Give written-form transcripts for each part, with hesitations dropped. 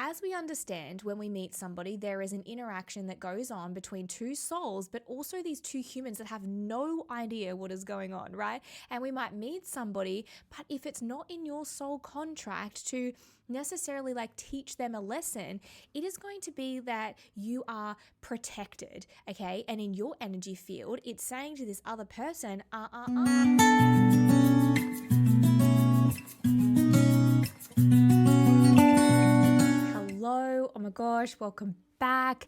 as we understand, when we meet somebody, there is an interaction that goes on between two souls, but also these two humans that have no idea what is going on, right? And we might meet somebody, but if it's not in your soul contract to necessarily like teach them a lesson, it is going to be that you are protected, okay? And in your energy field, it's saying to this other person, Hello, oh my gosh, welcome back.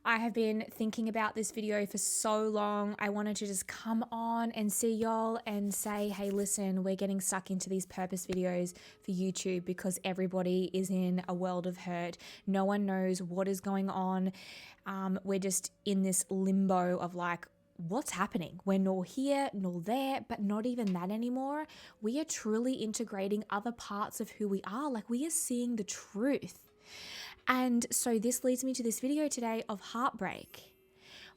I have been thinking about this video for so long. I wanted to just come on and see y'all and say, hey, listen, we're getting stuck into these purpose videos for YouTube because everybody is in a world of hurt. No one knows what is going on. We're just in this limbo of like, what's happening? We're nor here nor there, but not even that anymore. We are truly integrating other parts of who we are. Like we are seeing the truth. And so this leads me to this video today of heartbreak.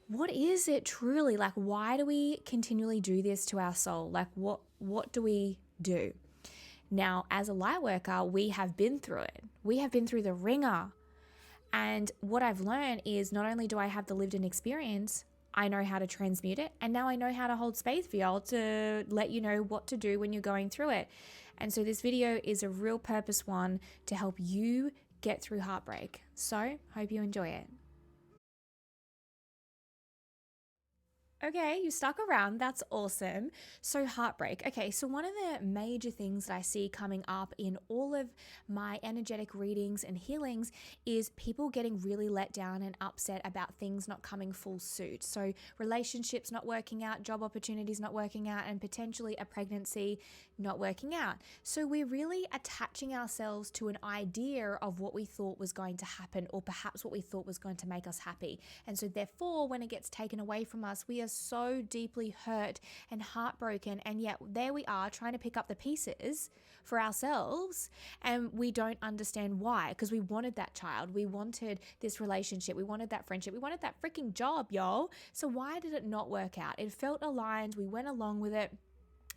What is it truly? Like, why do we continually do this to our soul? Like, what do we do? Now, as a light worker, we have been through it. We have been through the ringer. And what I've learned is not only do I have the lived-in experience, I know how to transmute it. And now I know how to hold space for y'all to let you know what to do when you're going through it. And so this video is a real purpose one to help you get through heartbreak. So, hope you enjoy it. Okay, you stuck around. That's awesome. So heartbreak. Okay, so one of the major things that I see coming up in all of my energetic readings and healings is people getting really let down and upset about things not coming full suit. So relationships not working out, job opportunities not working out, and potentially a pregnancy not working out. So we're really attaching ourselves to an idea of what we thought was going to happen, or perhaps what we thought was going to make us happy. And so therefore, when it gets taken away from us, we are so deeply hurt and heartbroken, and yet there we are trying to pick up the pieces for ourselves, and we don't understand why, because we wanted that child, we wanted this relationship, we wanted that friendship, we wanted that freaking job, y'all. So why did it not work out? It felt aligned, we went along with it,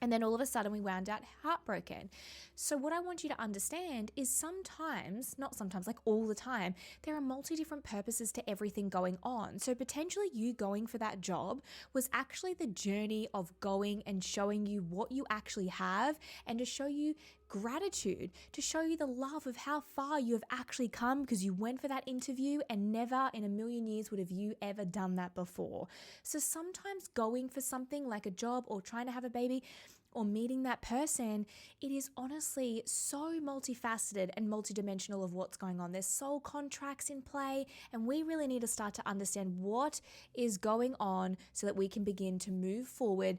and then all of a sudden we wound out heartbroken. So what I want you to understand is sometimes, not sometimes, like all the time, there are different purposes to everything going on. So potentially you going for that job was actually the journey of going and showing you what you actually have, and to show you gratitude, to show you the love of how far you have actually come because you went for that interview, and never in a million years would have you ever done that before. So sometimes going for something like a job or trying to have a baby or meeting that person, it is honestly so multifaceted and multidimensional of what's going on. There's soul contracts in play, and we really need to start to understand what is going on so that we can begin to move forward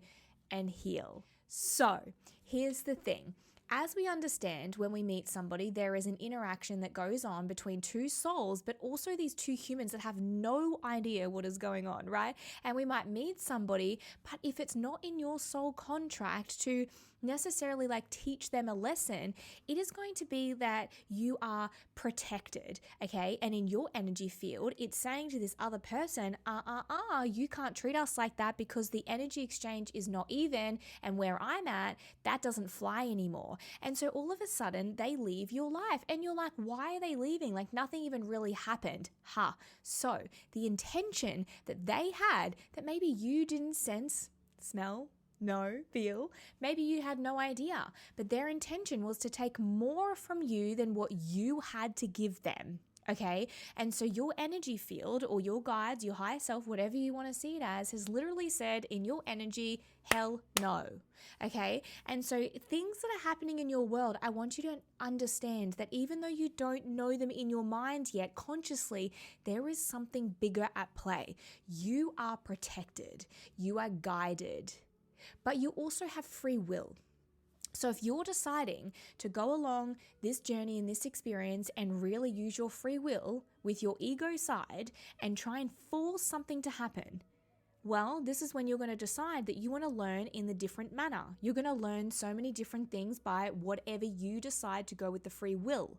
and heal. So here's the thing. As we understand, when we meet somebody, there is an interaction that goes on between two souls, but also these two humans that have no idea what is going on, right? And we might meet somebody, but if it's not in your soul contract to necessarily like teach them a lesson, it is going to be that you are protected, okay? And in your energy field, it's saying to this other person, you can't treat us like that because the energy exchange is not even, and where I'm at, that doesn't fly anymore. And so all of a sudden they leave your life, and you're like, why are they leaving? Like nothing even really happened. So the intention that they had that maybe you didn't sense, smell, feel, maybe you had no idea, but their intention was to take more from you than what you had to give them. Okay. And so your energy field, or your guides, your higher self, whatever you want to see it as, has literally said in your energy, hell no. Okay. And so things that are happening in your world, I want you to understand that even though you don't know them in your mind yet, consciously, there is something bigger at play. You are protected. You are guided, but you also have free will. So if you're deciding to go along this journey and this experience and really use your free will with your ego side and try and force something to happen, well, this is when you're going to decide that you want to learn in the different manner. You're going to learn so many different things by whatever you decide to go with the free will.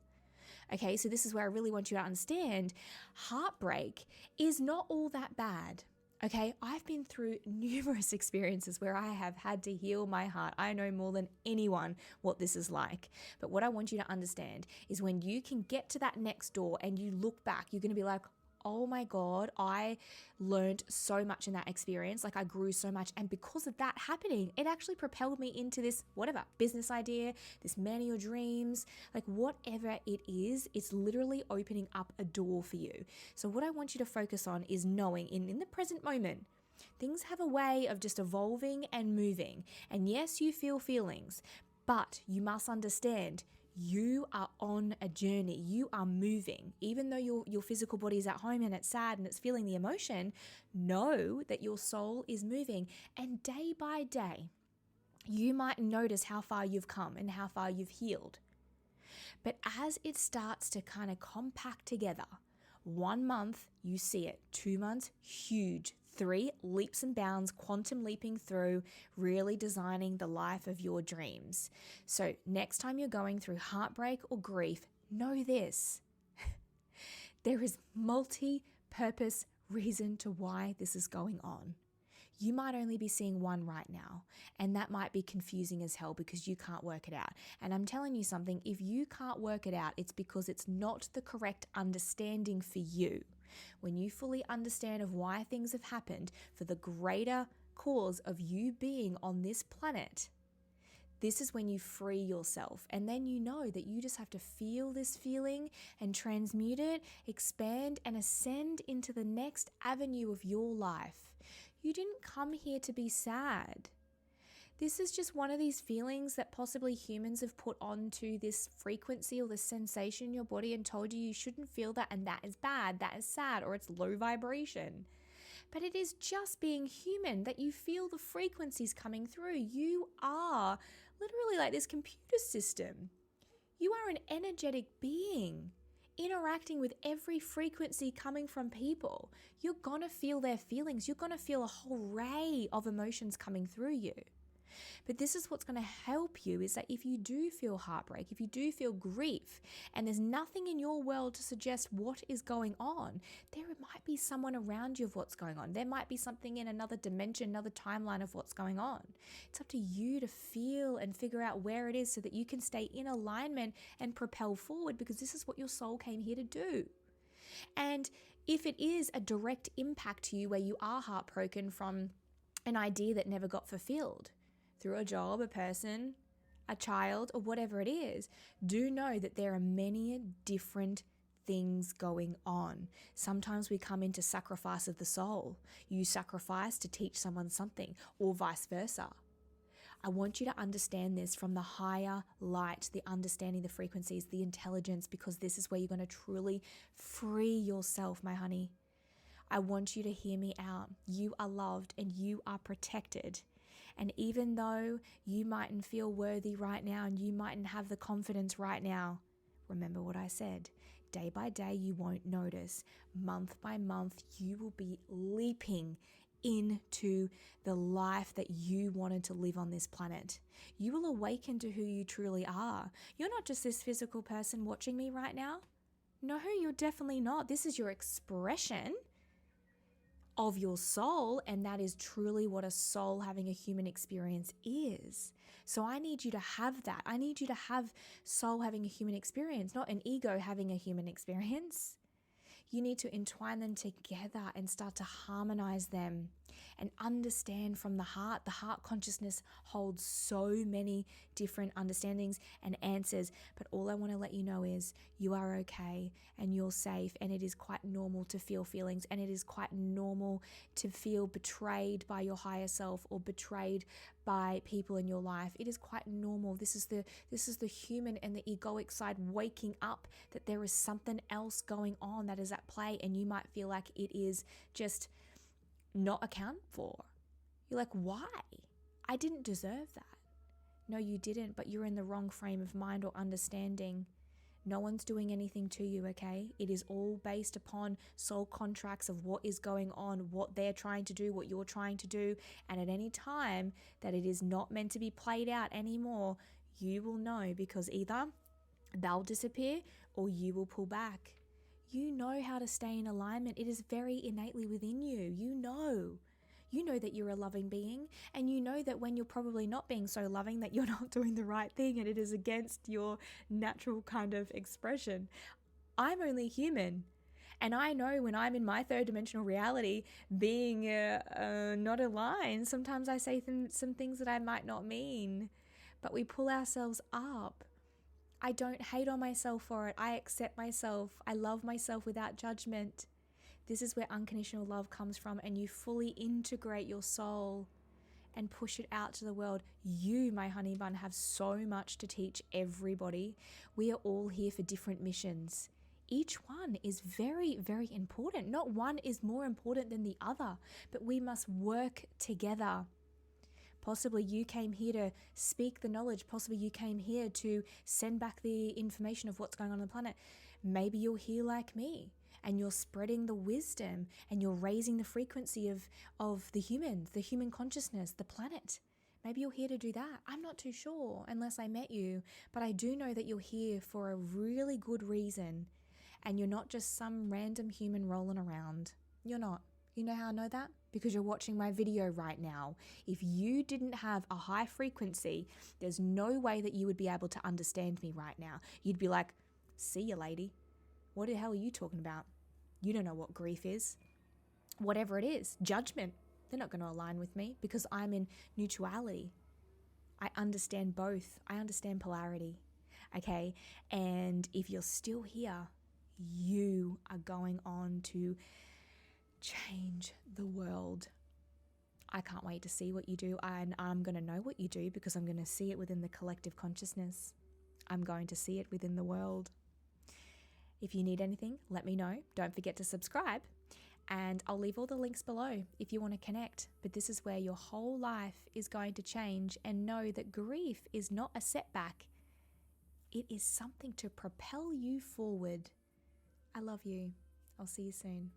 Okay, so this is where I really want you to understand heartbreak is not all that bad. Okay, I've been through numerous experiences where I have had to heal my heart. I know more than anyone what this is like. But what I want you to understand is when you can get to that next door and you look back, you're going to be like, oh my God, I learned so much in that experience. Like I grew so much. And because of that happening, it actually propelled me into this, whatever, business idea, this man of your dreams, like whatever it is, it's literally opening up a door for you. So what I want you to focus on is knowing in the present moment, things have a way of just evolving and moving. And yes, you feel feelings, but you must understand you are on a journey. You are moving. Even though your physical body is at home and it's sad and it's feeling the emotion, know that your soul is moving. And day by day, you might notice how far you've come and how far you've healed. But as it starts to kind of compact together, 1 month, you see it. 2 months, huge. 3, leaps and bounds, quantum leaping through, really designing the life of your dreams. So next time you're going through heartbreak or grief, know this. There is multi-purpose reason to why this is going on. You might only be seeing one right now, and that might be confusing as hell because you can't work it out. And I'm telling you something, if you can't work it out, it's because it's not the correct understanding for you. When you fully understand of why things have happened for the greater cause of you being on this planet, this is when you free yourself. And then you know that you just have to feel this feeling and transmute it, expand and ascend into the next avenue of your life. You didn't come here to be sad. This is just one of these feelings that possibly humans have put onto this frequency or this sensation in your body and told you shouldn't feel that, and that is bad, that is sad, or it's low vibration. But it is just being human that you feel the frequencies coming through. You are literally like this computer system. You are an energetic being interacting with every frequency coming from people. You're going to feel their feelings. You're going to feel a whole array of emotions coming through you. But this is what's going to help you is that if you do feel heartbreak, if you do feel grief, and there's nothing in your world to suggest what is going on, there might be someone around you of what's going on. There might be something in another dimension, another timeline of what's going on. It's up to you to feel and figure out where it is so that you can stay in alignment and propel forward, because this is what your soul came here to do. And if it is a direct impact to you where you are heartbroken from an idea that never got fulfilled, through a job, a person, a child, or whatever it is, do know that there are many different things going on. Sometimes we come into sacrifice of the soul. You sacrifice to teach someone something, or vice versa. I want you to understand this from the higher light, the understanding, the frequencies, the intelligence, because this is where you're going to truly free yourself, my honey. I want you to hear me out. You are loved and you are protected. And even though you mightn't feel worthy right now and you mightn't have the confidence right now, remember what I said. Day by day, you won't notice. Month by month, you will be leaping into the life that you wanted to live on this planet. You will awaken to who you truly are. You're not just this physical person watching me right now. No, you're definitely not. This is your expression of your soul, and that is truly what a soul having a human experience is. So I need you to have that. I need you to have soul having a human experience, not an ego having a human experience. You need to entwine them together and start to harmonize them and understand from the heart. The heart consciousness holds so many different understandings and answers, but all I want to let you know is you are okay and you're safe, and it is quite normal to feel feelings, and it is quite normal to feel betrayed by your higher self or betrayed by people in your life. It is quite normal. This is the human and the egoic side waking up that there is something else going on that is at play, and you might feel like it is just not accounted for. You're like, why? I didn't deserve that. No, you didn't, but you're in the wrong frame of mind or understanding. No one's doing anything to you, okay? It is all based upon soul contracts of what is going on, what they're trying to do, what you're trying to do. And at any time that it is not meant to be played out anymore, you will know, because either they'll disappear or you will pull back. You know how to stay in alignment. It is very innately within you. You know that you're a loving being, and you know that when you're probably not being so loving, that you're not doing the right thing and it is against your natural kind of expression. I'm only human. And I know when I'm in my third dimensional reality being not aligned, sometimes I say some things that I might not mean, but we pull ourselves up. I don't hate on myself for it. I accept myself. I love myself without judgment. This is where unconditional love comes from, and you fully integrate your soul and push it out to the world. You, my honey bun, have so much to teach everybody. We are all here for different missions. Each one is very, very important. Not one is more important than the other, but we must work together. Possibly you came here to speak the knowledge. Possibly you came here to send back the information of what's going on the planet. Maybe you're here like me and you're spreading the wisdom and you're raising the frequency of the human consciousness, the planet. Maybe you're here to do that. I'm not too sure unless I met you, but I do know that you're here for a really good reason. And you're not just some random human rolling around. You're not. You know how I know that? Because you're watching my video right now. If you didn't have a high frequency, there's no way that you would be able to understand me right now. You'd be like, see you, lady. What the hell are you talking about? You don't know what grief is. Whatever it is, judgment. They're not going to align with me because I'm in neutrality. I understand both. I understand polarity. Okay? And if you're still here, you are going on to change the world. I can't wait to see what you do, and I'm going to know what you do because I'm going to see it within the collective consciousness. I'm going to see it within the world. If you need anything, let me know. Don't forget to subscribe, and I'll leave all the links below if you want to connect. But this is where your whole life is going to change, and know that grief is not a setback. It is something to propel you forward. I love you. I'll see you soon.